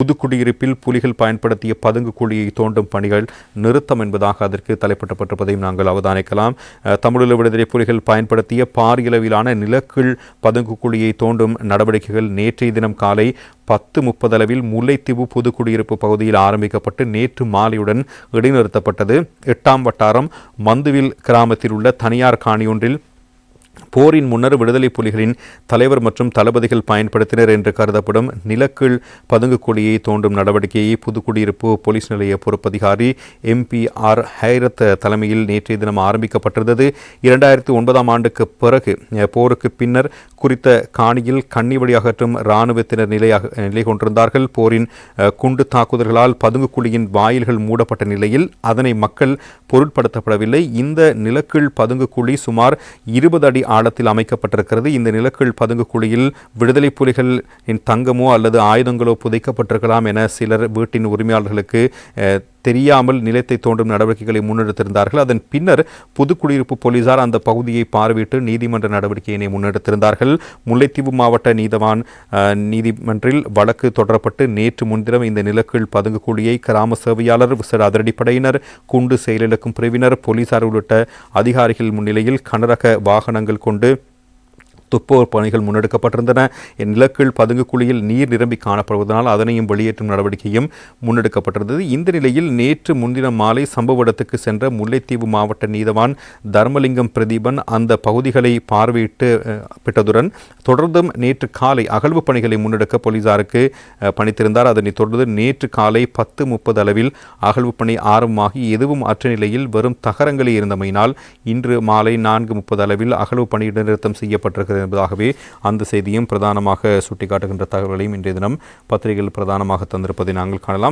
புதுக்குடியிருப்பில் புலிகள் பயன்படுத்திய பதுங்கு குழியை தோண்டும் பணிகள் நிறுத்தம் என்பதாக அதற்கு தலைப்பட்டப்பட்டிருப்பதையும் நாங்கள் அவதானிக்கலாம். தமிழீழ விடுதலை புலிகள் பயன்படுத்திய பாரியளவிலான நிலக்கீழ் பதுங்கு குழியை தோண்டும் நடவடிக்கைகள் நேற்றைய தினம் காலை 10:30 அளவில் முல்லைத்தீவு புதுக்குடியிருப்பு பகுதியில் ஆரம்பிக்கப்பட்டு நேற்று மாலையுடன் இடைநிறுத்தப்பட்டது. 8ஆம் வட்டாரம் மந்துவில் கிராமத்தில் உள்ள தனியார் காணியொன்றில் போரின் முன்னர் விடுதலை புலிகளின் தலைவர் மற்றும் தளபதிகள் பயன்படுத்தினர் என்று கருதப்படும் நிலக்கீழ் பதுங்கு குழியை தோண்டும் நடவடிக்கையை புதுக்குடியிருப்பு போலீஸ் நிலைய பொறுப்பதிகாரி MP.R. ஹைரத் தலைமையில் நேற்றைய தினம் ஆரம்பிக்கப்பட்டிருந்தது. 2009ஆம் ஆண்டுக்கு பிறகு போருக்கு பின்னர் குறித்த காணியில் கண்ணிவடி அகற்றும் இராணுவத்தினர் நிலை கொண்டிருந்தார்கள். போரின் குண்டு தாக்குதல்களால் பதுங்கு குழியின் வாயில்கள் மூடப்பட்ட நிலையில் அதனை மக்கள் பொருட்படுத்தப்படவில்லை. இந்த நிலக்கீழ் பதுங்கு குழி சுமார் 20 அடி ஆழத்தில் அமைக்கப்பட்டிருக்கிறது. இந்த நிலக்கீழ் பதுங்கு குழியில் விடுதலை புலிகளின் தங்கமோ அல்லது ஆயுதங்களோ புதைக்கப்பட்டிருக்கலாம் என சிலர் வீட்டின் உரிமையாளர்களுக்கு தெரியாமல் நிலத்தை தோண்டும் நடவடிக்கைகளை முன்னெடுத்திருந்தார்கள். அதன் பின்னர் புதுக்குடியிருப்பு போலீசார் அந்த பகுதியை பார்வையிட்டு நீதிமன்ற நடவடிக்கையினை முன்னெடுத்திருந்தார்கள். முல்லைத்தீவு மாவட்ட நீதிமன்றில் வழக்கு தொடரப்பட்டு நேற்று முன்தினம் இந்த நிலக்கீழ் பதுங்கு குழியை கிராம சேவையாளர், விசேட அதிரடிப்படையினர், குண்டு செயலிழக்கும் பிரிவினர், போலீசார் உள்ளிட்ட அதிகாரிகள் முன்னிலையில் கனரக வாகனங்கள் கொண்டு துப்புவோர் பணிகள் முன்னெடுக்கப்பட்டிருந்தன. நிலக்கீழ் பதுங்கு குழியில் நீர் நிரம்பி காணப்படுவதனால் அதனையும் வெளியேற்றும் நடவடிக்கையும் முன்னெடுக்கப்பட்டிருந்தது. இந்த நிலையில் நேற்று முன்தினம் மாலை சம்பவ இடத்துக்கு சென்ற முல்லைத்தீவு மாவட்ட நீதவான் தர்மலிங்கம் பிரதீபன் அந்த பகுதிகளை பார்வையிட்டுவிட்டதுடன் தொடர்ந்தும் நேற்று காலை அகழ்வு பணிகளை முன்னெடுக்க போலீசாருக்கு பணித்திருந்தார். அதனைத் தொடர்ந்து நேற்று காலை 10:30 அளவில் அகழ்வு பணி ஆரம்பமாகி எதுவும் அற்ற நிலையில் வெறும் தகரங்களே இருந்தமையினால் இன்று மாலை 4:30 அளவில் அகழ்வு பணி இடைநிறுத்தம் செய்யப்பட்டிருக்கிறது என்பதாகவே அந்த செய்தியும் பிரதானமாக சுட்டிக்காட்டுகின்ற தகவல்களையும் இன்றைய தினம் பத்திரிகைகள் பிரதானமாக தந்திருப்பதை நாங்கள் காணலாம்.